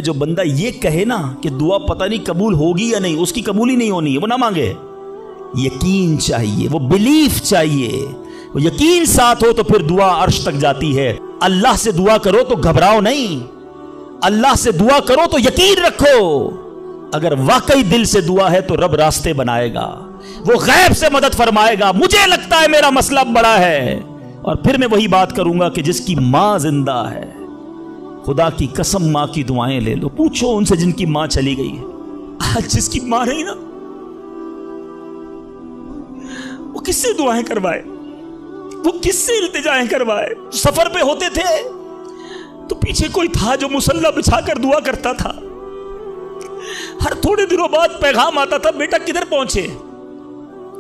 जो बंदा ये कहे ना कि दुआ पता नहीं कबूल होगी या नहीं, उसकी कबूल ही नहीं होनी है, वो ना मांगे। यकीन चाहिए, वो बिलीफ चाहिए, वो यकीन साथ हो तो फिर दुआ अर्श तक जाती है। अल्लाह से दुआ करो तो घबराओ नहीं, अल्लाह से दुआ करो तो यकीन रखो। अगर वाकई दिल से दुआ है तो रब रास्ते बनाएगा, वो गैब से मदद फरमाएगा। मुझे लगता है मेरा मसला बड़ा है। और फिर मैं वही बात करूंगा कि जिसकी मां जिंदा है, खुदा की कसम मां की दुआएं ले लो, पूछो उनसे जिनकी मां चली गई है। आज जिसकी मां नहीं ना, वो किससे दुआएं करवाए, वो किससे इल्तिजाएं करवाए। सफर पे होते थे तो पीछे कोई था जो मुसल्ला बिछाकर दुआ करता था। हर थोड़े दिनों बाद पैगाम आता था, बेटा किधर पहुंचे,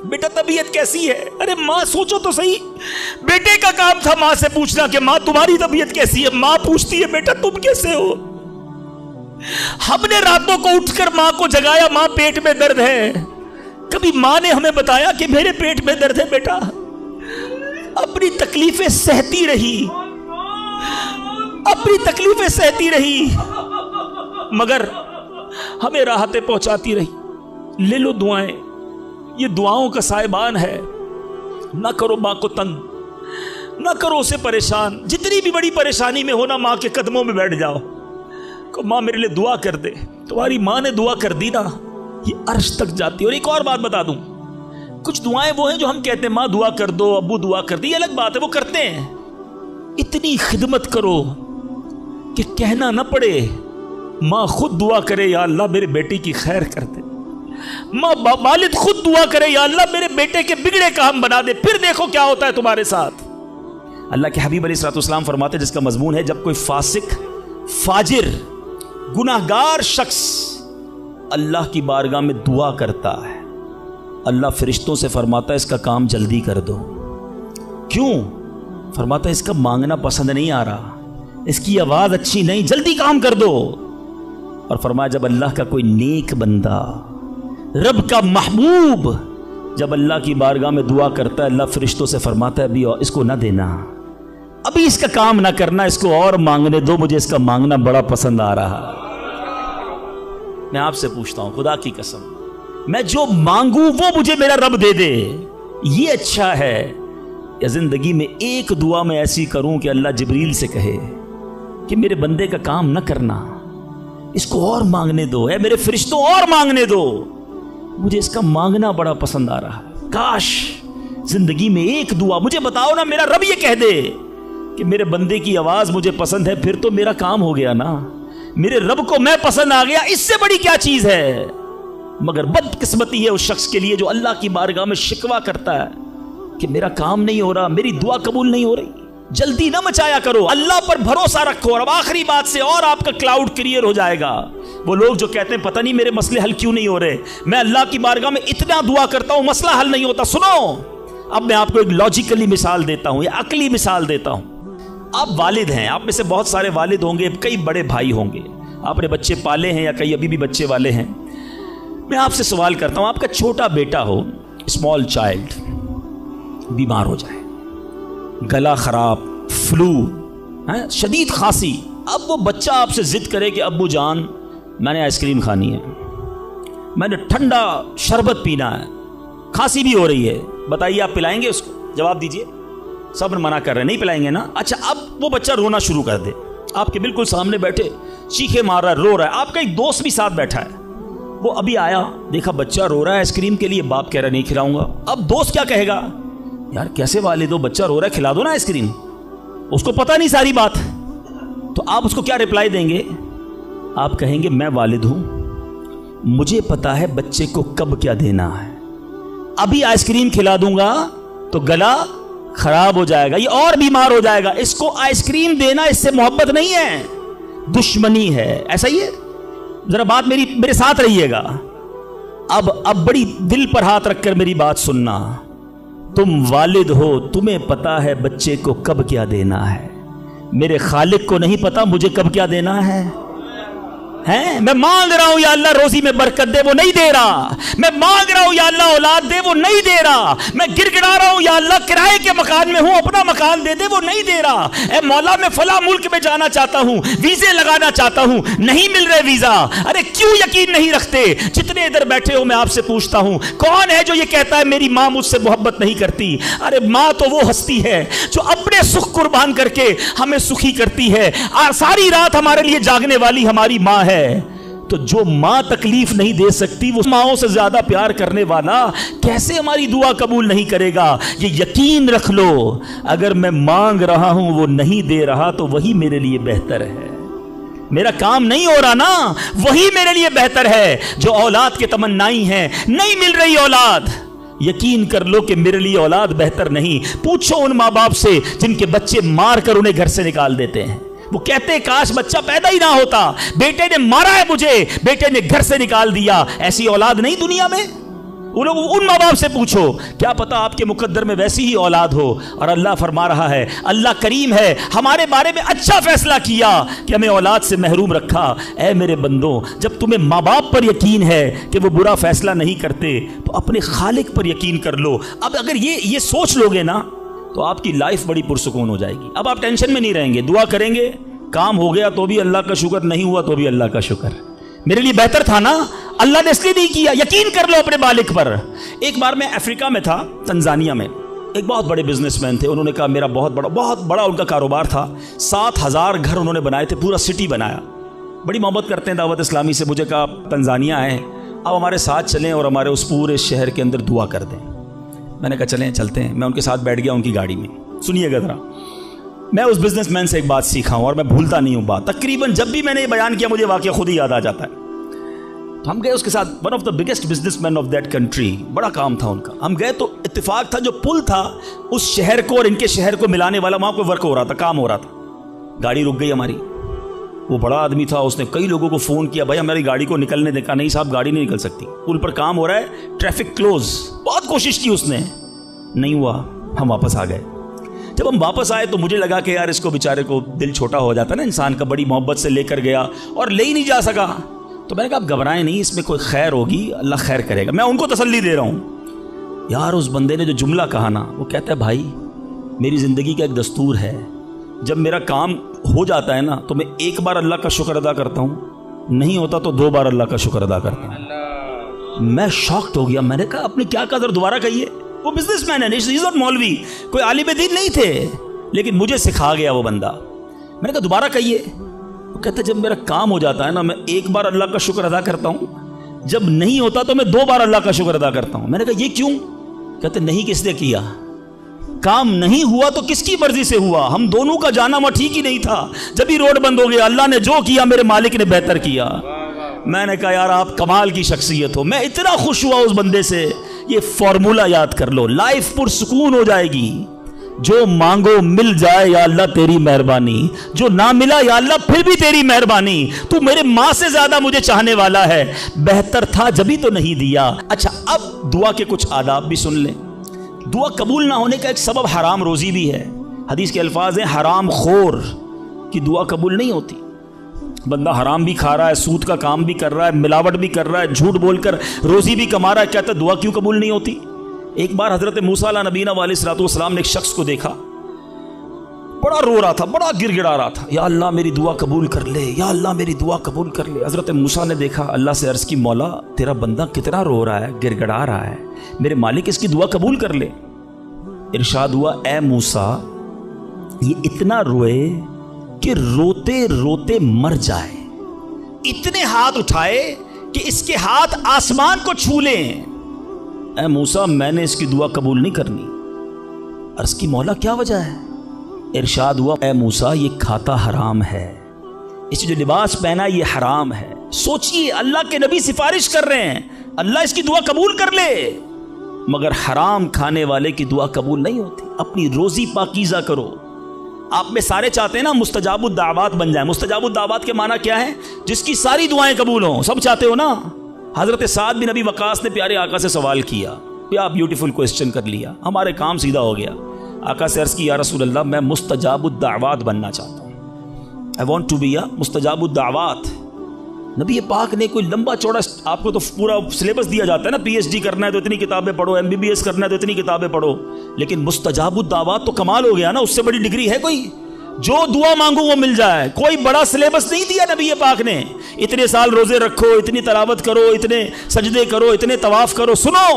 बेटा तबीयत कैसी है। अरे माँ सोचो तो सही, बेटे का काम था माँ से पूछना कि माँ तुम्हारी तबीयत कैसी है। माँ पूछती है बेटा तुम कैसे हो। हमने रातों को उठकर माँ को जगाया, माँ पेट में दर्द है। कभी माँ ने हमें बताया कि मेरे पेट में दर्द है बेटा। अपनी तकलीफें सहती रही, अपनी तकलीफें सहती रही, मगर हमें राहतें पहुंचाती रही। ले लो दुआएं, ये दुआओं का साहिबान है। ना करो माँ को तंग, ना करो उसे परेशान। जितनी भी बड़ी परेशानी में हो ना, माँ के कदमों में बैठ जाओ, को माँ मेरे लिए दुआ कर दे। तुम्हारी माँ ने दुआ कर दी ना, ये अर्श तक जाती है। और एक और बात बता दूं, कुछ दुआएं वो हैं जो हम कहते हैं माँ दुआ कर दो, अब्बू दुआ कर दी, अलग बात है, वो करते हैं। इतनी खिदमत करो कि कहना ना पड़े, माँ खुद दुआ करे या अल्लाह मेरे बेटी की खैर कर दे। माँ वालिद खुद दुआ करे या अल्लाह मेरे बेटे के बिगड़े काम बना दे। फिर देखो क्या होता है तुम्हारे साथ। अल्लाह के हबीब अलैहिस्सलाम फरमाते, जिसका मजमून है, जब कोई फासिक, फाजिर, गुनाहगार शख्स अल्लाह की बारगाह में दुआ करता है, अल्लाह फरिश्तों से फरमाता है इसका काम जल्दी कर दो। क्यों? फरमाता है इसका मांगना पसंद नहीं आ रहा, इसकी आवाज अच्छी नहीं, जल्दी काम कर दो। और फरमाया जब अल्लाह का कोई नेक बंदा, रब का महबूब जब अल्लाह की बारगाह में दुआ करता है, अल्लाह फरिश्तों से फरमाता है अभी इसको ना देना, अभी इसका काम ना करना, इसको और मांगने दो, मुझे इसका मांगना बड़ा पसंद आ रहा। मैं आपसे पूछता हूं खुदा की कसम, मैं जो मांगू वो मुझे मेरा रब दे दे, ये अच्छा है, या जिंदगी में एक दुआ मैं ऐसी करूं कि अल्लाह जिब्रील से कहे कि मेरे बंदे का काम न करना, इसको और मांगने दो, है मेरे फरिश्तों और मांगने दो, मुझे इसका मांगना बड़ा पसंद आ रहा है। काश जिंदगी में एक दुआ मुझे बताओ ना, मेरा रब ये कह दे कि मेरे बंदे की आवाज मुझे पसंद है, फिर तो मेरा काम हो गया ना, मेरे रब को मैं पसंद आ गया, इससे बड़ी क्या चीज है। मगर बदकिस्मती है उस शख्स के लिए जो अल्लाह की बारगाह में शिकवा करता है कि मेरा काम नहीं हो रहा, मेरी दुआ कबूल नहीं हो रही। जल्दी ना मचाया करो, अल्लाह पर भरोसा रखो। और अब आखिरी बात से और आपका क्लाउड क्लियर हो जाएगा। वो लोग जो कहते हैं पता नहीं मेरे मसले हल क्यों नहीं हो रहे, मैं अल्लाह की बारगाह में इतना दुआ करता हूं मसला हल नहीं होता। सुनो, अब मैं आपको एक लॉजिकली मिसाल देता हूं या अकली मिसाल देता हूं। आप वालिद हैं, आप में से बहुत सारे वालिद होंगे, कई बड़े भाई होंगे, आपने बच्चे पाले हैं या कई अभी भी बच्चे वाले हैं। मैं आपसे सवाल करता हूं, आपका छोटा बेटा हो, स्मॉल चाइल्ड, बीमार हो जाए, गला खराब, फ्लू है, शदीद खांसी, अब वो बच्चा आपसे जिद करे कि अब्बू जान मैंने आइसक्रीम खानी है, मैंने ठंडा शरबत पीना है, खांसी भी हो रही है, बताइए आप पिलाएंगे उसको? जवाब दीजिए। सब मना कर रहे हैं, नहीं पिलाएंगे ना। अच्छा, अब वो बच्चा रोना शुरू कर दे, आपके बिल्कुल सामने बैठे चीखे मार रहा है, रो रहा है, आपका एक दोस्त भी साथ बैठा है, वो अभी आया, देखा बच्चा रो रहा है आइसक्रीम के लिए, बाप कह रहा नहीं खिलाऊंगा। अब दोस्त क्या कहेगा, यार कैसे वालिद हो, बच्चा रो रहा है, खिला दो ना आइसक्रीम। उसको पता नहीं सारी बात, तो आप उसको क्या रिप्लाई देंगे? आप कहेंगे मैं वालिद हूं, मुझे पता है बच्चे को कब क्या देना है, अभी आइसक्रीम खिला दूंगा तो गला खराब हो जाएगा, ये और बीमार हो जाएगा, इसको आइसक्रीम देना इससे मोहब्बत नहीं है, दुश्मनी है। ऐसा ही है, जरा बात मेरे साथ रहिएगा। अब बड़ी दिल पर हाथ रखकर मेरी बात सुनना। तुम वालिद हो, तुम्हें पता है बच्चे को कब क्या देना है, मेरे खालिक को नहीं पता मुझे कब क्या देना है। हैं? मैं मांग रहा हूं या अल्लाह रोजी में बरकत दे, वो नहीं दे रहा। मैं मांग रहा हूं या अल्लाह औलाद दे, वो नहीं दे रहा। मैं गिड़गिड़ा रहा हूं या अल्लाह किराए के मकान में हूं, अपना मकान दे दे, वो नहीं दे रहा। ए मौला मैं फला मुल्क में जाना चाहता हूं, वीजे लगाना चाहता हूं, नहीं मिल रहे वीजा। अरे क्यों यकीन नहीं रखते? जितने इधर बैठे हो मैं आपसे पूछता हूं, कौन है जो ये कहता है मेरी मां मुझसे मोहब्बत नहीं करती? अरे मां तो वो हस्ती है जो अपने सुख कुर्बान करके हमें सुखी करती है। सारी रात हमारे लिए जागने वाली हमारी मां है। तो जो मां तकलीफ नहीं दे सकती, वो माओं से ज्यादा प्यार करने वाला कैसे हमारी दुआ कबूल नहीं करेगा? ये यकीन रख लो, अगर मैं मांग रहा हूं वो नहीं दे रहा तो वही मेरे लिए बेहतर है। मेरा काम नहीं हो रहा ना, वही मेरे लिए बेहतर है। जो औलाद के तमन्नाई है, नहीं मिल रही औलाद, यकीन कर लो कि मेरे लिए औलाद बेहतर नहीं। पूछो उन माँ बाप से जिनके बच्चे मार कर उन्हें घर से निकाल देते हैं। वो कहते हैं काश बच्चा पैदा ही ना होता, बेटे ने मारा है मुझे, बेटे ने घर से निकाल दिया। ऐसी औलाद नहीं दुनिया में। उन माँ बाप से पूछो, क्या पता आपके मुकद्दर में वैसी ही औलाद हो। और अल्लाह फरमा रहा है, अल्लाह करीम है, हमारे बारे में अच्छा फैसला किया कि हमें औलाद से महरूम रखा। ऐ मेरे बंदो, जब तुम्हें माँ बाप पर यकीन है कि वो बुरा फैसला नहीं करते, तो अपने खालिक पर यकीन कर लो। अब अगर ये सोच लोगे ना, तो आपकी लाइफ बड़ी पुरसुकून हो जाएगी। अब आप टेंशन में नहीं रहेंगे, दुआ करेंगे, काम हो गया तो भी अल्लाह का शुक्र, नहीं हुआ तो भी अल्लाह का शुक्र। मेरे लिए बेहतर था ना, अल्लाह ने इसलिए नहीं किया। यकीन कर लो अपने मालिक पर। एक बार मैं अफ्रीका में था, तंजानिया में। एक बहुत बड़े बिजनेसमैन थे, उन्होंने कहा मेरा बहुत बड़ा उनका कारोबार था। 7,000 घर उन्होंने बनाए थे, पूरा सिटी बनाया। बड़ी मोहब्बत करते हैं दावत इस्लामी से। मुझे कहा तंजानिया आए, अब हमारे साथ चलें और हमारे उस पूरे शहर के अंदर दुआ कर दें। मैंने कहा चलें, चलते हैं। मैं उनके साथ बैठ गया उनकी गाड़ी में। सुनिएगा ज़रा, मैं उस बिजनेसमैन से एक बात सीखा हूँ और मैं भूलता नहीं हूँ बात। तकरीबन जब भी मैंने ये बयान किया मुझे वाकया खुद ही याद आ जाता है। तो हम गए उसके साथ, one of the biggest businessman of that country, बड़ा काम था उनका। हम गए तो इत्तेफाक था, जो पुल था उस शहर को और इनके शहर को मिलाने वाला, वहाँ कोई वर्क हो रहा था, काम हो रहा था। गाड़ी रुक गई हमारी। वो बड़ा आदमी था, उसने कई लोगों को फ़ोन किया, भाई हमारी गाड़ी को निकलने देखा। नहीं साहब, गाड़ी नहीं निकल सकती, पुल पर काम हो रहा है, ट्रैफिक क्लोज। बहुत कोशिश की उसने, नहीं हुआ। हम वापस आ गए। जब हम वापस आए तो मुझे लगा कि यार इसको बेचारे को दिल छोटा हो जाता है ना इंसान का, बड़ी मोहब्बत से लेकर गया और ले ही नहीं जा सका। तो मैंने कहा आप घबराएं नहीं, इसमें कोई खैर होगी, अल्लाह खैर करेगा। मैं उनको तसल्ली दे रहा हूँ। यार उस बंदे ने जो जुमला कहा ना, वो कहता है भाई मेरी ज़िंदगी का एक दस्तूर है, जब मेरा काम हो जाता है ना तो मैं एक बार अल्लाह का शुक्र अदा करता हूँ, नहीं होता तो 2 बार अल्लाह का शुक्र अदा करता हूँ। मैं शॉक्ड हो गया। मैंने कहा आपने क्या कहा, दोबारा कहिए। वो बिजनेसमैन है, इज नॉट मौलवी, कोई आलिम दीन नहीं थे, लेकिन मुझे सिखा गया वो बंदा। मैंने कहा दोबारा कहिए। वो कहता जब मेरा काम हो जाता है ना, मैं एक बार अल्लाह का शुक्र अदा करता हूँ, जब नहीं होता तो मैं 2 बार अल्लाह का शुक्र अदा करता हूँ। मैंने कहा ये क्यों? कहते नहीं किसने किया, काम नहीं हुआ तो किसकी मर्जी से हुआ, हम दोनों का जाना वहाँ ठीक ही नहीं था। जब ही रोड बंद हो गया, अल्लाह ने जो किया मेरे मालिक ने बेहतर किया। मैंने कहा यार आप कमाल की शख्सियत हो। मैं इतना खुश हुआ उस बंदे से। ये फॉर्मूला याद कर लो, लाइफ पुरसुकून हो जाएगी। जो मांगो मिल जाए या अल्लाह तेरी मेहरबानी, जो ना मिला या अल्लाह फिर भी तेरी मेहरबानी। तू मेरे माँ से ज्यादा मुझे चाहने वाला है, बेहतर था जभी तो नहीं दिया। अच्छा अब दुआ के कुछ आदाब भी सुन लें। दुआ कबूल ना होने का एक सबब हराम रोजी भी है। हदीस के अल्फाज हैं हराम खोर की दुआ कबूल नहीं होती। बंदा हराम भी खा रहा है, सूद का काम भी कर रहा है, मिलावट भी कर रहा है, झूठ बोलकर रोजी भी कमा रहा है, कहता है दुआ क्यों कबूल नहीं होती। एक बार हजरत मूसा अला नबीना अलैहिस्सलाम ने एक शख्स को देखा, बड़ा रो रहा था, बड़ा गिड़गिड़ा रहा था, या अल्लाह मेरी दुआ कबूल कर ले, या अल्लाह मेरी दुआ कबूल कर ले। हजरत मूसा ने देखा, अल्लाह से अर्ज की मौला तेरा बंदा कितना रो रहा है, गिड़गिड़ा रहा है, मेरे मालिक इसकी दुआ कबूल कर ले। इरशाद हुआ ए मूसा ये इतना रोए कि रोते रोते मर जाए, इतने हाथ उठाए कि इसके हाथ आसमान को छू लें। ऐ मूसा मैंने इसकी दुआ कबूल नहीं करनी। अर्ज की मौला क्या वजह है? इरशाद हुआ ऐ मूसा ये खाता हराम है, इसे जो लिबास पहना ये हराम है। सोचिए अल्लाह के नबी सिफारिश कर रहे हैं अल्लाह इसकी दुआ कबूल कर ले, मगर हराम खाने वाले की दुआ कबूल नहीं होती। अपनी रोजी पाकीज़ा करो। आप में सारे चाहते हैं ना मुस्तजाबुद दावत बन जाए। मुस्तजाबुद दावत के माना क्या है? जिसकी सारी दुआएं कबूल हों, सब चाहते हो ना। हजरत साद बिन नबी वकास ने प्यारे आका से सवाल किया, क्या ब्यूटीफुल क्वेश्चन कर लिया, हमारे काम सीधा हो गया। आका से अर्ज की या रसूल अल्लाह मैं मुस्तजाबुद दावत बनना चाहता हूँ, I want to be a मुस्तजाबुद दावत। नबी पाक ने कोई लंबा चौड़ा, आपको तो पूरा सिलेबस दिया जाता है ना, पीएचडी करना है तो इतनी किताबें पढ़ो, एमबीबीएस करना है तो इतनी किताबें पढ़ो, लेकिन मुस्तजाबुद दावत तो कमाल हो गया ना, उससे बड़ी डिग्री है कोई? जो दुआ मांगो वो मिल जाए। कोई बड़ा सिलेबस नहीं दिया नबी पाक ने, इतने साल रोजे रखो, इतनी तलावत करो, इतने सजदे करो, इतने तवाफ करो। सुनो,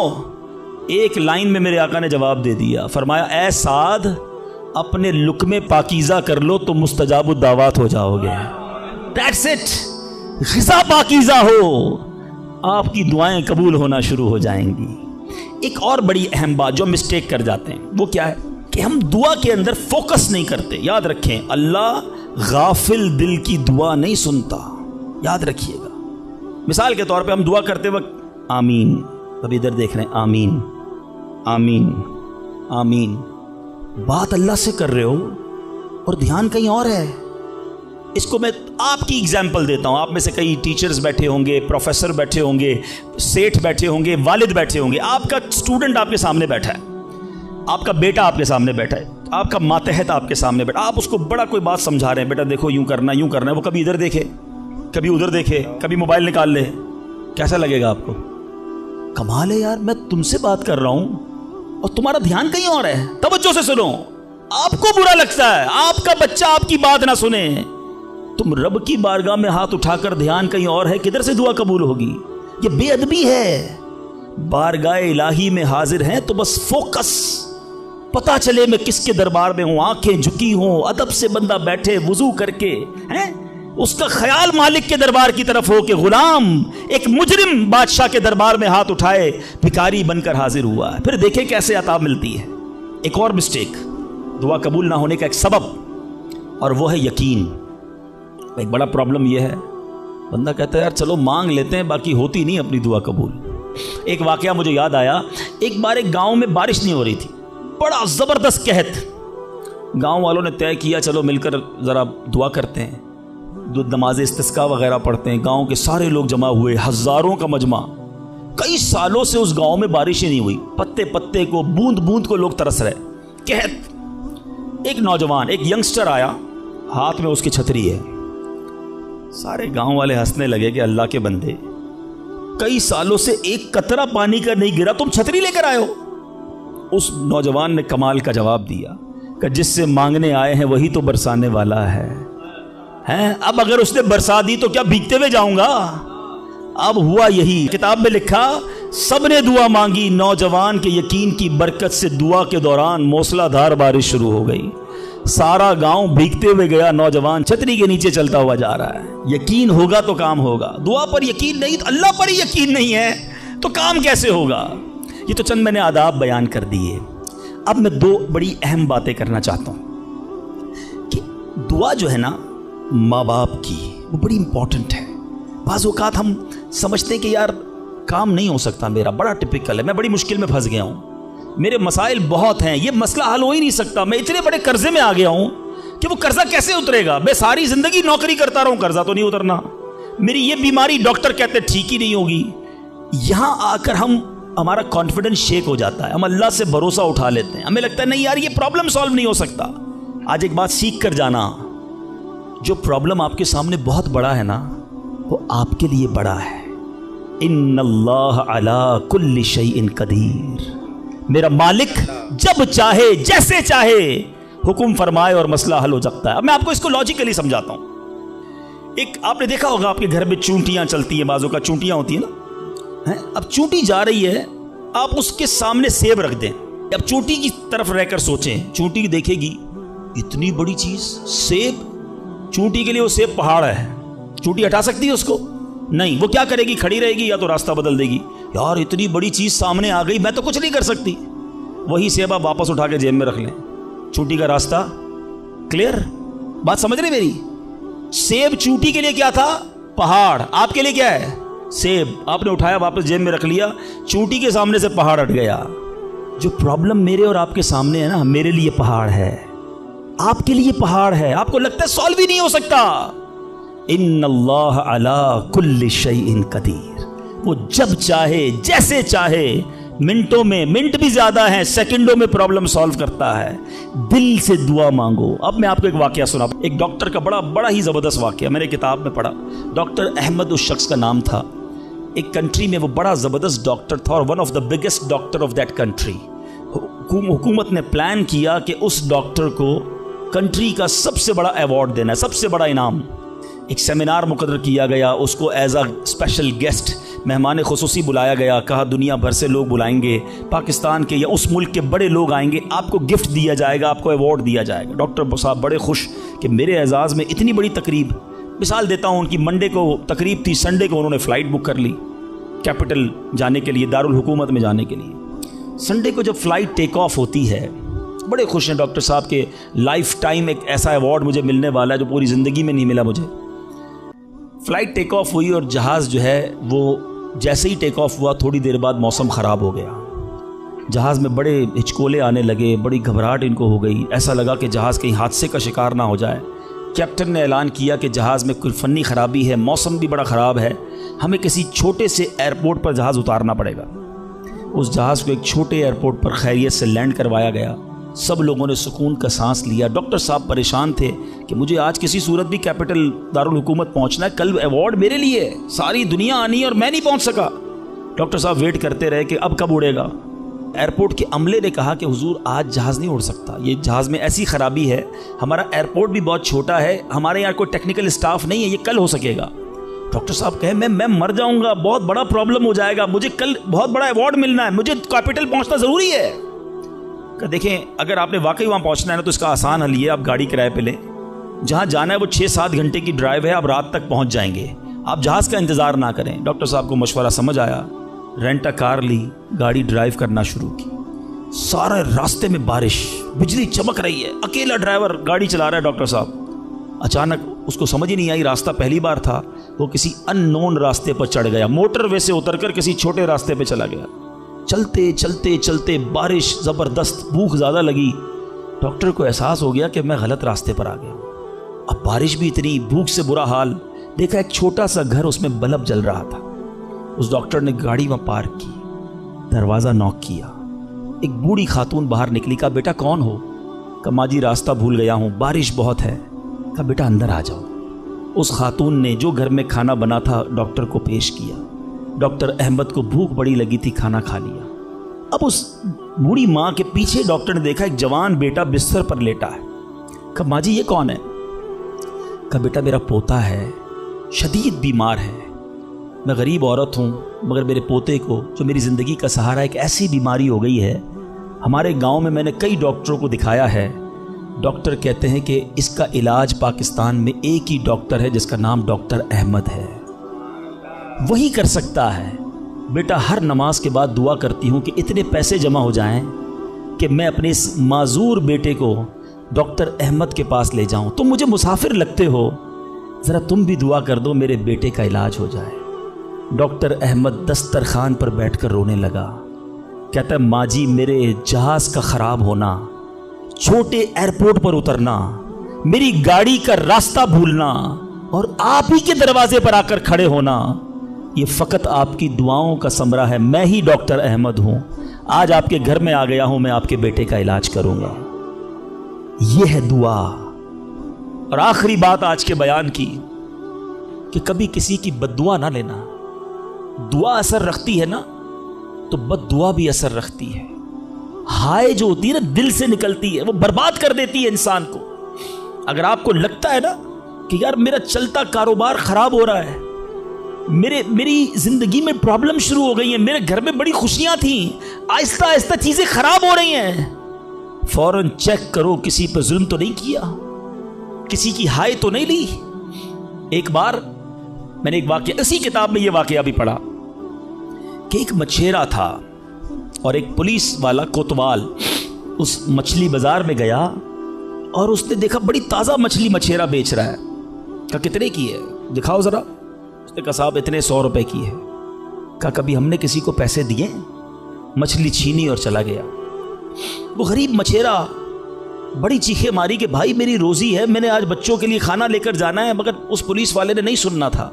एक लाइन में मेरे आका ने जवाब दे दिया, फरमाया ए साद, अपने लुक्मे पाकीज़ा कर लो तो मुस्तजाबुद दावत हो जाओगे। That's it. ग़िज़ा पाकीज़ा हो, आपकी दुआएं कबूल होना शुरू हो जाएंगी। एक और बड़ी अहम बात जो मिस्टेक कर जाते हैं वो क्या है कि हम दुआ के अंदर फोकस नहीं करते। याद रखें, अल्लाह गाफिल दिल की दुआ नहीं सुनता, याद रखिएगा। मिसाल के तौर पे हम दुआ करते वक्त आमीन, अभी इधर देख रहे हैं, आमीन आमीन आमीन, बात अल्लाह से कर रहे हो और ध्यान कहीं और है। इसको मैं आपकी एग्जाम्पल देता हूं। आप में से कई टीचर्स बैठे होंगे, प्रोफेसर बैठे होंगे, सेठ बैठे होंगे, वालिद बैठे होंगे, आपका स्टूडेंट आपके सामने बैठा है, आपका बेटा आपके सामने बैठा है, आपका मातहत आपके सामने बैठा, आप उसको बड़ा कोई बात समझा रहे हैं, बेटा देखो यूं करना यूं करना है, वो कभी इधर देखे, कभी उधर देखे, कभी मोबाइल निकाल ले, कैसा लगेगा आपको? कमाल है यार, मैं तुमसे बात कर रहा हूं और तुम्हारा ध्यान कहीं और है। तवज्जो से सुनो। आपको बुरा लगता है आपका बच्चा आपकी बात ना सुने, तुम रब की बारगाह में हाथ उठाकर ध्यान कहीं और है, किधर से दुआ कबूल होगी? ये बेअदबी है। बारगाह इलाही में हाजिर हैं तो बस फोकस, पता चले मैं किसके दरबार में हूं, आंखें झुकी हों, अदब से बंदा बैठे वुजू करके, हैं उसका ख्याल मालिक के दरबार की तरफ हो कि गुलाम एक मुजरिम बादशाह के दरबार में हाथ उठाए, भिखारी बनकर हाजिर हुआ है। फिर देखे कैसे अता मिलती है। एक और मिस्टेक, दुआ कबूल ना होने का एक सबब, और वो है यकीन। एक बड़ा प्रॉब्लम यह है, बंदा कहता है यार चलो मांग लेते हैं, बाकी होती नहीं अपनी दुआ कबूल। एक वाकया मुझे याद आया, एक बार एक गांव में बारिश नहीं हो रही थी, बड़ा ज़बरदस्त कहत। गांव वालों ने तय किया चलो मिलकर ज़रा दुआ करते हैं, नमाज इस्तिस्का वगैरह पढ़ते हैं। गांव के सारे लोग जमा हुए, हज़ारों का मजमा। कई सालों से उस गांव में बारिश ही नहीं हुई, पत्ते पत्ते को, बूंद बूंद को लोग तरस रहे। कहत, एक नौजवान, एक यंगस्टर आया, हाथ में उसकी छतरी है। सारे गांव वाले हंसने लगे कि अल्लाह के बंदे, कई सालों से एक कतरा पानी का नहीं गिरा, तुम छतरी लेकर आए हो। उस नौजवान ने कमाल का जवाब दिया कि जिससे मांगने आए हैं वही तो बरसाने वाला है। अब अगर उसने बरसा दी तो क्या भीगते हुए जाऊंगा? अब हुआ यही, किताब में लिखा, सबने दुआ मांगी, नौजवान के यकीन की बरकत से दुआ के दौरान मूसलाधार बारिश शुरू हो गई। सारा गांव भीगते हुए गया, नौजवान छतरी के नीचे चलता हुआ जा रहा है। यकीन होगा तो काम होगा, दुआ पर यकीन नहीं, तो अल्लाह पर ही यकीन नहीं है तो काम कैसे होगा? ये तो चंद मैंने आदाब बयान कर दिए। अब मैं दो बड़ी अहम बातें करना चाहता हूं कि दुआ जो है ना माँ बाप की, वो बड़ी इंपॉर्टेंट है। बाज़ औक़ात हम समझते हैं कि यार काम नहीं हो सकता मेरा, बड़ा टिपिकल है, मैं बड़ी मुश्किल में फंस गया हूँ, मेरे मसाइल बहुत हैं, ये मसला हल हो ही नहीं सकता, मैं इतने बड़े कर्जे में आ गया हूँ कि वो कर्जा कैसे उतरेगा? मैं सारी जिंदगी नौकरी करता रहूँ, कर्जा तो नहीं उतरना, मेरी ये बीमारी डॉक्टर कहते ठीक ही नहीं होगी। यहाँ आकर हमारा कॉन्फिडेंस शेक हो जाता है, हम अल्लाह से भरोसा उठा लेते हैं, हमें लगता है नहीं यार ये प्रॉब्लम सॉल्व नहीं हो सकता। आज एक बात सीख कर जाना, जो प्रॉब्लम आपके सामने बहुत बड़ा है ना, वो आपके लिए बड़ा है। इन्नल्लाह अला कुल्ली शैइन कदीर, मेरा मालिक जब चाहे जैसे चाहे हुक्म फरमाए और मसला हल हो सकता है। अब मैं आपको इसको लॉजिकली समझाता हूं। एक आपने देखा होगा आपके घर में चूंटियां चलती हैं, बाजू का चूंटियां होती है ना, अब चूंटी जा रही है, आप उसके सामने सेब रख दें। अब चूंटी की तरफ रहकर सोचें, चूंटी देखेगी इतनी बड़ी चीज सेब, चूंटी के लिए वो सेब पहाड़ है, चूंटी हटा सकती है उसको? नहीं, वो क्या करेगी, खड़ी रहेगी या तो रास्ता बदल देगी, यार इतनी बड़ी चीज सामने आ गई, मैं तो कुछ नहीं कर सकती। वही सेब आप वापस उठा के जेब में रख लें, चूंटी का रास्ता क्लियर। बात समझ रहे मेरी? सेब चूंटी के लिए क्या था? पहाड़। आपके लिए क्या है? सेब। आपने उठाया वापस जेब में रख लिया, चूंटी के सामने से पहाड़ हट गया। जो प्रॉब्लम मेरे और आपके सामने है ना, मेरे लिए पहाड़ है, आपके लिए पहाड़ है, आपको लगता है सॉल्व ही नहीं हो सकता। इन्नल्लाह अला कुल्ली शैइन कदीर, वो जब चाहे जैसे चाहे मिनटों में, मिनट भी ज्यादा है, सेकंडों में प्रॉब्लम सॉल्व करता है। दिल से दुआ मांगो। अब मैं आपको एक वाकया सुना, एक डॉक्टर का बड़ा ही जबरदस्त वाकया मैंने किताब में पढ़ा। डॉक्टर अहमद उस शख्स का नाम था। एक कंट्री में वो बड़ा जबरदस्त डॉक्टर था और one of the biggest doctor of that country. हुकूमत ने प्लान किया कि उस डॉक्टर को कंट्री का सबसे बड़ा अवार्ड देना है, सबसे बड़ा इनाम। एक सेमिनार मुकर्रर किया गया, उसको एज अ स्पेशल गेस्ट मेहमान खुसूसी बुलाया गया। कहा दुनिया भर से लोग बुलाएंगे, पाकिस्तान के या उस मुल्क के बड़े लोग आएंगे, आपको गिफ्ट दिया जाएगा, आपको अवार्ड दिया जाएगा। डॉक्टर साहब बड़े खुश कि मेरे एजाज़ में इतनी बड़ी तकरीब। मिसाल देता हूँ, उनकी मंडे को तकरीब थी, संडे को उन्होंने फ़्लाइट बुक कर ली कैपिटल जाने के लिए, दारुल हुकूमत में जाने के लिए। संडे को जब फ़्लाइट टेक ऑफ होती है, बड़े खुश हैं डॉक्टर साहब के लाइफ टाइम एक ऐसा अवार्ड मुझे मिलने वाला है जो पूरी ज़िंदगी में नहीं मिला मुझे। फ़्लाइट टेक ऑफ हुई और जहाज़ जो है वो जैसे ही टेक ऑफ हुआ थोड़ी देर बाद मौसम ख़राब हो गया। जहाज़ में बड़े हिचकोले आने लगे, बड़ी घबराहट इनको हो गई। ऐसा लगा कि जहाज़ कहीं हादसे का शिकार ना हो जाए। कैप्टन ने ऐलान किया कि जहाज़ में कोई फ़नी ख़राबी है, मौसम भी बड़ा ख़राब है, हमें किसी छोटे से एयरपोर्ट पर जहाज़ उतारना पड़ेगा। उस जहाज़ को एक छोटे एयरपोर्ट पर खैरियत से लैंड करवाया गया। सब लोगों ने सुकून का सांस लिया। डॉक्टर साहब परेशान थे कि मुझे आज किसी सूरत भी कैपिटल दारुल हुकूमत पहुंचना है, कल अवार्ड मेरे लिए है, सारी दुनिया आनी है और मैं नहीं पहुंच सका। डॉक्टर साहब वेट करते रहे कि अब कब उड़ेगा। एयरपोर्ट के अमले ने कहा कि हुजूर आज जहाज़ नहीं उड़ सकता, ये जहाज़ में ऐसी ख़राबी है, हमारा एयरपोर्ट भी बहुत छोटा है, हमारे यहाँ कोई टेक्निकल स्टाफ नहीं है, ये कल हो सकेगा। डॉक्टर साहब कहे मैं मर जाऊँगा, बहुत बड़ा प्रॉब्लम हो जाएगा, मुझे कल बहुत बड़ा अवार्ड मिलना है, मुझे कैपिटल पहुँचना ज़रूरी है। देखें अगर आपने वाकई वहाँ पहुँचना है ना तो इसका आसान हल ये, आप गाड़ी किराए पे लें, जहाँ जाना है वो 6-7 घंटे की ड्राइव है, आप रात तक पहुँच जाएंगे, आप जहाज़ का इंतज़ार ना करें। डॉक्टर साहब को मशवरा समझ आया, रेंट अ कार ली, गाड़ी ड्राइव करना शुरू की। सारे रास्ते में बारिश, बिजली चमक रही है, अकेला ड्राइवर गाड़ी चला रहा है डॉक्टर साहब। अचानक उसको समझ ही नहीं आई, रास्ता पहली बार था, वो किसी अननोन रास्ते पर चढ़ गया, मोटरवे से उतरकर किसी छोटे रास्ते पे चला गया। चलते चलते चलते बारिश ज़बरदस्त, भूख ज़्यादा लगी। डॉक्टर को एहसास हो गया कि मैं गलत रास्ते पर आ गया। अब बारिश भी इतनी, भूख से बुरा हाल। देखा एक छोटा सा घर, उसमें बल्ब जल रहा था। उस डॉक्टर ने गाड़ी वहाँ पार्क की, दरवाज़ा नॉक किया। एक बूढ़ी खातून बाहर निकली। कहा बेटा कौन हो? कहा माँ जी रास्ता भूल गया हूँ, बारिश बहुत है। कहा बेटा अंदर आ जाओ। उस खातून ने जो घर में खाना बना था डॉक्टर को पेश किया। डॉक्टर अहमद को भूख बड़ी लगी थी, खाना खा लिया। अब उस बूढ़ी माँ के पीछे डॉक्टर ने देखा एक जवान बेटा बिस्तर पर लेटा है। कहा माँ जी ये कौन है? कहा बेटा मेरा पोता है, शदीद बीमार है, मैं गरीब औरत हूँ, मगर मेरे पोते को जो मेरी ज़िंदगी का सहारा, एक ऐसी बीमारी हो गई है, हमारे गांव में मैंने कई डॉक्टरों को दिखाया है, डॉक्टर कहते हैं कि इसका इलाज पाकिस्तान में एक ही डॉक्टर है जिसका नाम डॉक्टर अहमद है, वही कर सकता है। बेटा हर नमाज के बाद दुआ करती हूँ कि इतने पैसे जमा हो जाएं कि मैं अपने इस माजूर बेटे को डॉक्टर अहमद के पास ले जाऊँ। तुम मुझे मुसाफिर लगते हो, ज़रा तुम भी दुआ कर दो मेरे बेटे का इलाज हो जाए। डॉक्टर अहमद दस्तरखान पर बैठकर रोने लगा। कहता है माँ जी मेरे जहाज़ का ख़राब होना, छोटे एयरपोर्ट पर उतरना, मेरी गाड़ी का रास्ता भूलना और आप ही के दरवाजे पर आकर खड़े होना, ये फ़कत आपकी दुआओं का समरा है। मैं ही डॉक्टर अहमद हूँ, आज आपके घर में आ गया हूँ, मैं आपके बेटे का इलाज करूँगा। ये है दुआ। और आखिरी बात आज के बयान की कि कभी किसी की बद्दुआ ना लेना। दुआ असर रखती है ना तो बद्दुआ भी असर रखती है। हाय जो होती है ना दिल से निकलती है, वो बर्बाद कर देती है इंसान को। अगर आपको लगता है ना कि यार मेरा चलता कारोबार खराब हो रहा है, मेरी जिंदगी में प्रॉब्लम शुरू हो गई है, मेरे घर में बड़ी खुशियां थी, आहिस्ता आहिस्ता चीजें खराब हो रही हैं, फौरन चेक करो किसी पर जुल्म तो नहीं किया, किसी की हाय तो नहीं ली। एक बार मैंने एक वाकया, इसी किताब में ये वाकया भी पढ़ा कि एक मछेरा था और एक पुलिस वाला कोतवाल उस मछली बाजार में गया और उसने देखा बड़ी ताज़ा मछली मछेरा बेच रहा है। कहा कितने की है, दिखाओ ज़रा। उसने कहा साहब इतने 100 रुपए की है। कहा कभी हमने किसी को पैसे दिए? मछली छीनी और चला गया। वो गरीब मछेरा बड़ी चीखें मारी कि भाई मेरी रोज़ी है, मैंने आज बच्चों के लिए खाना लेकर जाना है, मगर उस पुलिस वाले ने नहीं सुनना था।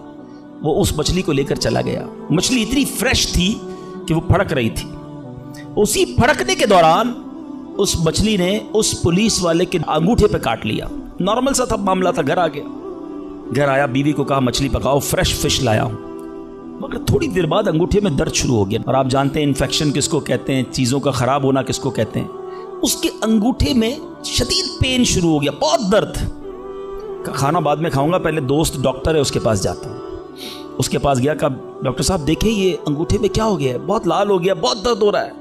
वो उस मछली को लेकर चला गया। मछली इतनी फ्रेश थी कि वो फड़क रही थी। उसी फड़कने के दौरान उस मछली ने उस पुलिस वाले के अंगूठे पे काट लिया। नॉर्मल सा था मामला था। घर आ गया, घर आया, बीवी को कहा मछली पकाओ, फ्रेश फिश लाया हूं। मगर थोड़ी देर बाद अंगूठे में दर्द शुरू हो गया। और आप जानते हैं इन्फेक्शन किसको कहते हैं, चीजों का खराब होना किसको कहते हैं। उसके अंगूठे में शदीद पेन शुरू हो गया, बहुत दर्द। खाना बाद में खाऊंगा, पहले दोस्त डॉक्टर है उसके पास जाता हूं। उसके पास गया, कहा डॉक्टर साहब देखिए ये अंगूठे में क्या हो गया है, बहुत लाल हो गया, बहुत दर्द हो रहा है।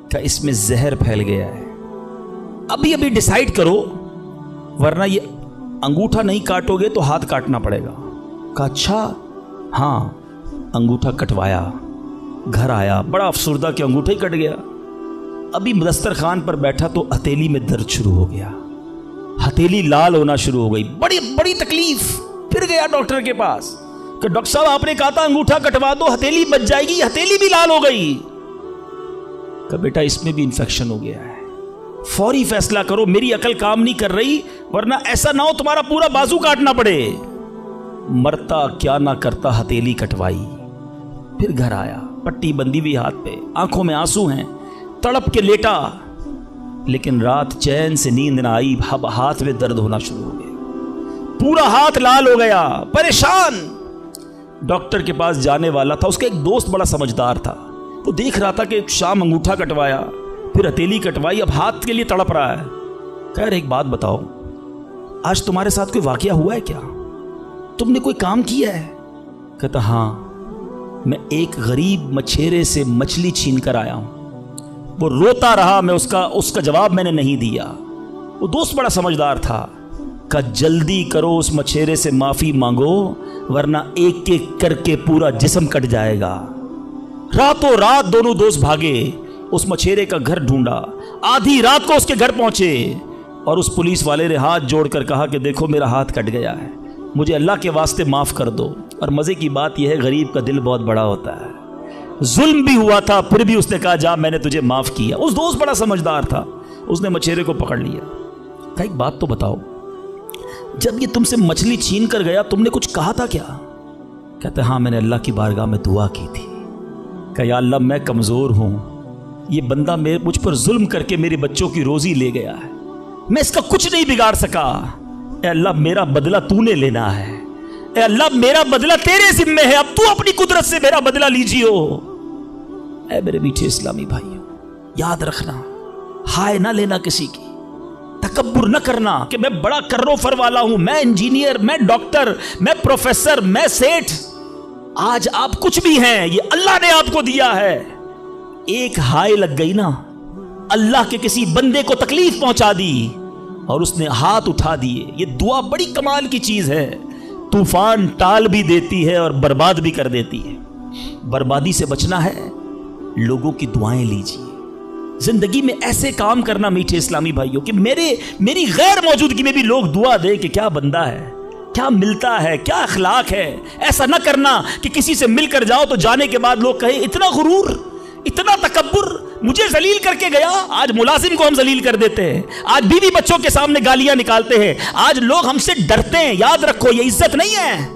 कहा इसमें जहर फैल गया है, अभी अभी डिसाइड करो वरना ये अंगूठा नहीं काटोगे तो हाथ काटना पड़ेगा। कहा अच्छा। हाँ, अंगूठा कटवाया, घर आया, बड़ा अफसुर्दा कि अंगूठा ही कट गया। अभी दस्तरखान पर बैठा तो हथेली में दर्द शुरू हो गया, हथेली लाल होना शुरू हो गई, बड़ी बड़ी तकलीफ। फिर गया डॉक्टर के पास कि डॉक्टर साहब आपने कहा था अंगूठा कटवा दो, हथेली बच जाएगी, हथेली भी लाल हो गई। कि बेटा इसमें भी इंफेक्शन हो गया है, फौरी फैसला करो, मेरी अकल काम नहीं कर रही वरना ऐसा ना हो तुम्हारा पूरा बाजू काटना पड़े। मरता क्या ना करता, हथेली कटवाई, फिर घर आया, पट्टी बंदी हुई हाथ पे, आंखों में आंसू हैं, तड़प के लेटा। लेकिन रात चैन से नींद ना आई, हाथ में दर्द होना शुरू हो गया, पूरा हाथ लाल हो गया, परेशान। डॉक्टर के पास जाने वाला था, उसका एक दोस्त बड़ा समझदार था, वो देख रहा था कि शाम अंगूठा कटवाया, फिर हथेली कटवाई, अब हाथ के लिए तड़प रहा है। कह रहे एक बात बताओ, आज तुम्हारे साथ कोई वाकया हुआ है क्या, तुमने कोई काम किया है? कहता हाँ, मैं एक गरीब मछेरे से मछली छीन कर आया हूं। वो रोता रहा, मैं उसका जवाब मैंने नहीं दिया। वो दोस्त बड़ा समझदार था, कहा जल्दी करो, उस मछेरे से माफी मांगो वरना एक एक करके पूरा जिस्म कट जाएगा। रातों रात दोनों दोस्त भागे, उस मछेरे का घर ढूंढा, आधी रात को उसके घर पहुंचे और उस पुलिस वाले ने हाथ जोड़कर कहा कि देखो मेरा हाथ कट गया है, मुझे अल्लाह के वास्ते माफ कर दो। और मजे की बात यह है गरीब का दिल बहुत बड़ा होता है, जुल्म भी हुआ था फिर भी उसने कहा जा मैंने तुझे माफ किया। उस दोस्त बड़ा समझदार था, उसने मछेरे को पकड़ लिया। कहा एक बात तो बताओ, जब ये तुमसे मछली छीन कर गया तुमने कुछ कहा था क्या? कहते हाँ, मैंने अल्लाह की बारगाह में दुआ की थी। कहा या अल्लाह मैं कमजोर हूं, ये बंदा मुझ पर जुल्म करके मेरे बच्चों की रोजी ले गया है, मैं इसका कुछ नहीं बिगाड़ सका। ए अल्लाह मेरा बदला तूने लेना है, ए अल्लाह मेरा बदला तेरे जिम्मे है, अब तू अपनी कुदरत से मेरा बदला लीजियो। ऐ मेरे मीठे इस्लामी भाइयों, याद रखना, हाय ना लेना किसी की, तकब्बुर न करना कि मैं बड़ा कर्रो फर वाला हूं, मैं इंजीनियर, मैं डॉक्टर, मैं प्रोफेसर, मैं सेठ। आज आप कुछ भी हैं, ये अल्लाह ने आपको दिया है। एक हाय लग गई ना, अल्लाह के किसी बंदे को तकलीफ पहुंचा दी और उसने हाथ उठा दिए। ये दुआ बड़ी कमाल की चीज है, तूफान टाल भी देती है और बर्बाद भी कर देती है। बर्बादी से बचना है, लोगों की दुआएं लीजिए। जिंदगी में ऐसे काम करना मीठे इस्लामी भाइयों कि मेरी गैर मौजूदगी में भी लोग दुआ दें कि क्या बंदा है, क्या मिलता है, क्या अखलाक है। ऐसा ना करना कि किसी से मिलकर जाओ तो जाने के बाद लोग कहें इतना गुरूर, इतना तकब्बुर, मुझे जलील करके गया। आज मुलाजिम को हम जलील कर देते हैं, आज बीवी बच्चों के सामने गालियां निकालते हैं, आज लोग हमसे डरते हैं। याद रखो ये इज्जत नहीं है।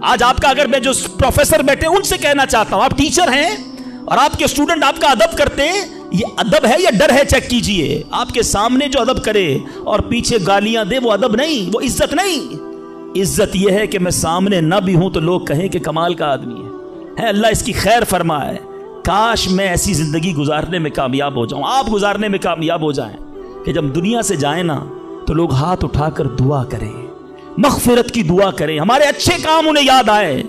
आज आपका, अगर मैं जो प्रोफेसर बैठे उनसे कहना चाहता हूं, आप टीचर हैं और आपके स्टूडेंट आपका अदब करते हैं, ये अदब है या डर है? चेक कीजिए। आपके सामने जो अदब करे और पीछे गालियां दे, वो अदब नहीं, वो इज्जत नहीं। इज्जत यह है कि मैं सामने ना भी हूं तो लोग कहें कि कमाल का आदमी है। अल्लाह इसकी खैर फरमाए। काश मैं ऐसी जिंदगी गुजारने में कामयाब हो जाऊं, आप गुजारने में कामयाब हो जाएं कि जब दुनिया से जाए ना तो लोग हाथ उठाकर दुआ करें, मग़फ़िरत की दुआ करें, हमारे अच्छे काम उन्हें याद आए।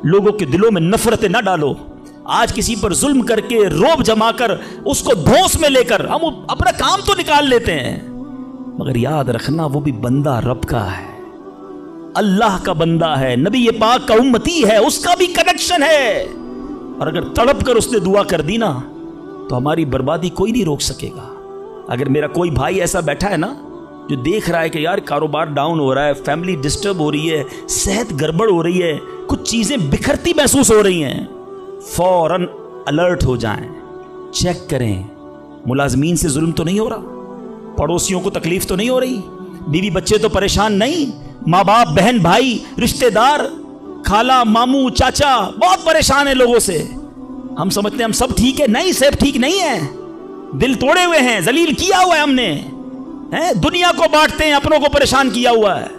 लोगों के दिलों में नफरतें ना डालो। आज किसी पर जुल्म करके, रोब जमाकर, उसको धौंस में लेकर हम अपना काम तो निकाल लेते हैं, मगर याद रखना वो भी बंदा रब का है, अल्लाह का बंदा है, नबी पाक का उम्मती है, उसका भी कनेक्शन है। और अगर तड़प कर उसने दुआ कर दी ना तो हमारी बर्बादी कोई नहीं रोक सकेगा। अगर मेरा कोई भाई ऐसा बैठा है ना जो देख रहा है कि यार कारोबार डाउन हो रहा है, फैमिली डिस्टर्ब हो रही है, सेहत गड़बड़ हो रही है, कुछ चीजें बिखरती महसूस हो रही हैं, फौरन अलर्ट हो जाएं, चेक करें मुलाजमीन से जुल्म तो नहीं हो रहा, पड़ोसियों को तकलीफ तो नहीं हो रही, बीवी बच्चे तो परेशान नहीं, माँ बाप, बहन भाई, रिश्तेदार, खाला मामू चाचा बहुत परेशान है लोगों से। हम समझते हैं हम सब ठीक है, नहीं, सब ठीक नहीं है। दिल तोड़े हुए हैं, जलील किया हुआ है हमने, हैं? दुनिया को बांटते हैं, अपनों को परेशान किया हुआ है।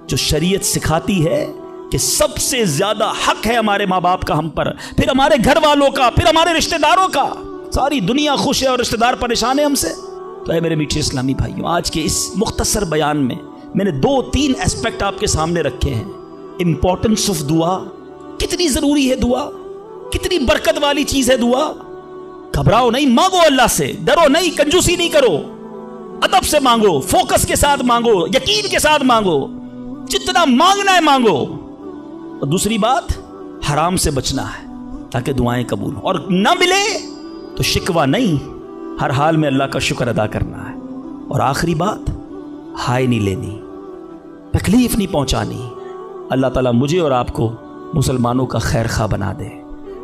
जो शरीयत सिखाती है कि सबसे ज्यादा हक है हमारे माँ बाप का हम पर, फिर हमारे घर वालों का, फिर हमारे रिश्तेदारों का। सारी दुनिया खुश है और रिश्तेदार परेशान है हमसे। तो है मेरे मीठे इस्लामी भाइयों, आज के इस मुख्तसर बयान में मैंने 2-3 एस्पेक्ट आपके सामने रखे हैं। इंपॉर्टेंस ऑफ दुआ, कितनी जरूरी है दुआ, कितनी बरकत वाली चीज है दुआ। घबराओ नहीं, मांगो अल्लाह से, डरो नहीं, कंजूसी नहीं करो, अदब से मांगो, फोकस के साथ मांगो, यकीन के साथ मांगो, जितना मांगना है मांगो। और दूसरी बात, हराम से बचना है ताकि दुआएं कबूल हो, और ना मिले तो शिकवा नहीं, हर हाल में अल्लाह का शुक्र अदा करना है। और आखिरी बात, हाय नहीं लेनी, तकलीफ नहीं पहुंचानी। अल्लाह ताला मुझे और आपको मुसलमानों का खैर खा बना दे,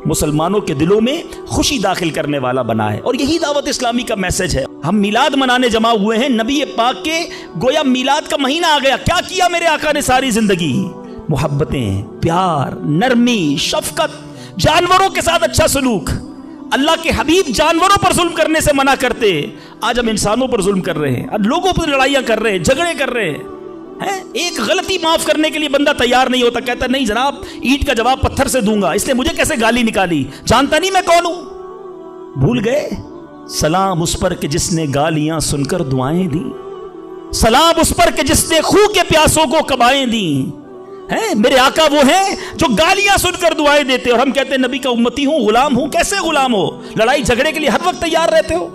मुसलमानों के दिलों में खुशी दाखिल करने वाला बनाए। और यही दावत इस्लामी का मैसेज है। हम मिलाद मनाने जमा हुए हैं, नबी पाक के गोया मिलाद का महीना आ गया। क्या किया मेरे आका ने सारी जिंदगी? मोहब्बतें, प्यार, नरमी, शफकत, जानवरों के साथ अच्छा सलूक। अल्लाह के हबीब जानवरों पर जुल्म करने से मना करते, आज हम इंसानों पर जुल्म कर रहे हैं, आज लोगों पर लड़ाइयां कर रहे हैं, झगड़े कर रहे हैं। एक गलती माफ करने के लिए बंदा तैयार नहीं होता, कहता नहीं जनाब ईंट का जवाब पत्थर से दूंगा, इसलिए मुझे कैसे गाली निकाली, जानता नहीं मैं कौन हूं। भूल गए सलाम उस पर के जिसने गालियां सुनकर दुआएं दी, सलाम उस पर के जिसने खूह के प्यासों को कबाएं दी। हैं मेरे आका वो हैं जो गालियां सुनकर दुआएं देते, और हम कहते हैं नबी का उम्मती हूं, गुलाम हूं। कैसे गुलाम हो? लड़ाई झगड़े के लिए हर वक्त तैयार रहते हो।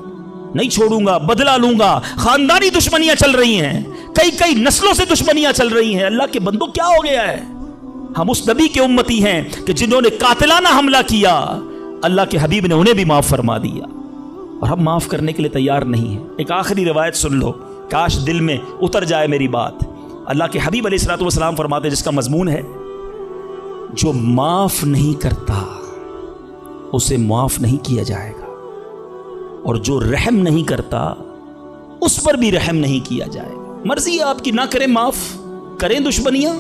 नहीं छोड़ूंगा, बदला लूंगा। खानदानी दुश्मनियां चल रही हैं, कई नस्लों से दुश्मनियां चल रही हैं। अल्लाह के बंदों क्या हो गया है? हम उस नबी के उम्मती हैं कि जिन्होंने कातिलाना हमला किया, अल्लाह के हबीब ने उन्हें भी माफ फरमा दिया, और हम माफ करने के लिए तैयार नहीं है। एक आखिरी रिवायत सुन लो, काश दिल में उतर जाए मेरी बात। अल्लाह के हबीब अलैहिस्सलातु वस्सलाम फरमाते, जिसका मजमून है, जो माफ नहीं करता उसे माफ नहीं किया जाएगा, और जो रहम नहीं करता उस पर भी रहम नहीं किया जाएगा। मर्जी है आपकी, ना करें माफ, करें दुश्मनियां,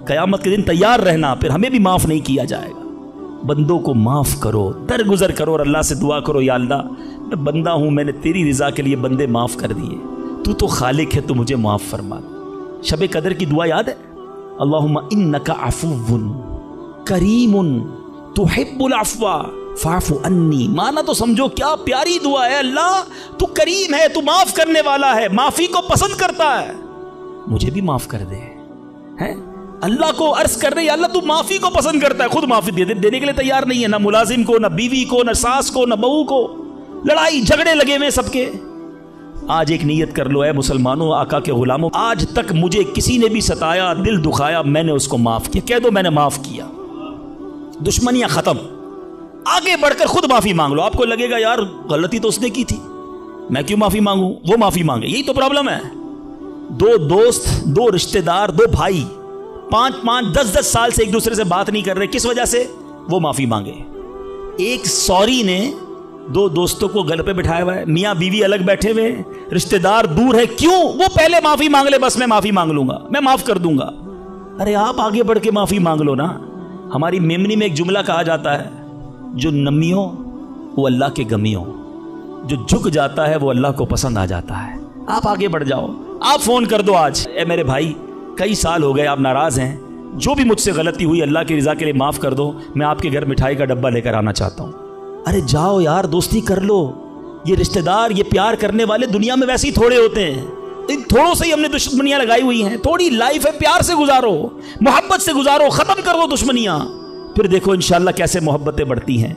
कयामत के दिन तैयार रहना, फिर हमें भी माफ नहीं किया जाएगा। बंदों को माफ करो, दरगुजर करो, और अल्लाह से दुआ करो, या अल्लाह मैं बंदा हूं, मैंने तेरी रिजा के लिए बंदे माफ कर दिए, तू तो खालिक है, तू मुझे माफ फरमा। शबे कदर की दुआ याद है? अल्लाहुम्मा इन्नका अफुव्वुन करीमुन तुहिब्बुल अफ़्वा फ़अफ़ु अन्नी। माना तो समझो क्या प्यारी दुआ है। अल्लाह तू करीम है, तू माफ करने वाला है, माफी को पसंद करता है, मुझे भी माफ कर दे। हैं अल्लाह को अर्ज कर रहे, अल्लाह तू माफी को पसंद करता है, खुद माफी देने के लिए तैयार नहीं है, ना मुलाजिम को, ना बीवी को, ना सास को, ना बहू को। लड़ाई झगड़े लगे हुए सबके। आज एक नियत कर लो, है मुसलमानों, आका के गुलामों, आज तक मुझे किसी ने भी सताया, दिल दुखाया, मैंने उसको माफ किया। कह दो मैंने माफ किया, दुश्मनियां खत्म। आगे बढ़कर खुद माफी मांग लो। आपको लगेगा यार गलती तो उसने की थी, मैं क्यों माफी मांगू, वो माफी मांगे। यही तो प्रॉब्लम है। दो दोस्त, दो रिश्तेदार, दो भाई 5-5, 10-10 साल से एक दूसरे से बात नहीं कर रहे, किस वजह से? वो माफी मांगे। एक सॉरी ने दो दोस्तों को गल पे बिठाया हुआ है, मियाँ बीवी अलग बैठे हुए, रिश्तेदार दूर है, क्यों? वो पहले माफी मांग ले, बस मैं माफी मांग लूंगा, मैं माफ कर दूंगा। अरे आप आगे बढ़ के माफी मांग लो ना। हमारी मेमनी में एक जुमला कहा जाता है, जो नमी हो वो अल्लाह के गमी हो, जो झुक जाता है वो अल्लाह को पसंद आ जाता है। आप आगे बढ़ जाओ, आप फोन कर दो आज, ए मेरे भाई कई साल हो गए आप नाराज हैं, जो भी मुझसे गलती हुई अल्लाह की रजा के लिए माफ कर दो, मैं आपके घर मिठाई का डब्बा लेकर आना चाहता हूँ। अरे जाओ यार, दोस्ती कर लो। ये रिश्तेदार, ये प्यार करने वाले दुनिया में वैसे ही थोड़े होते हैं, इन थोड़ों से ही हमने दुश्मनियां लगाई हुई हैं। थोड़ी लाइफ है, प्यार से गुजारो, मोहब्बत से गुजारो, खत्म कर दो दुश्मनियां, फिर देखो इंशाअल्लाह कैसे मोहब्बतें बढ़ती हैं।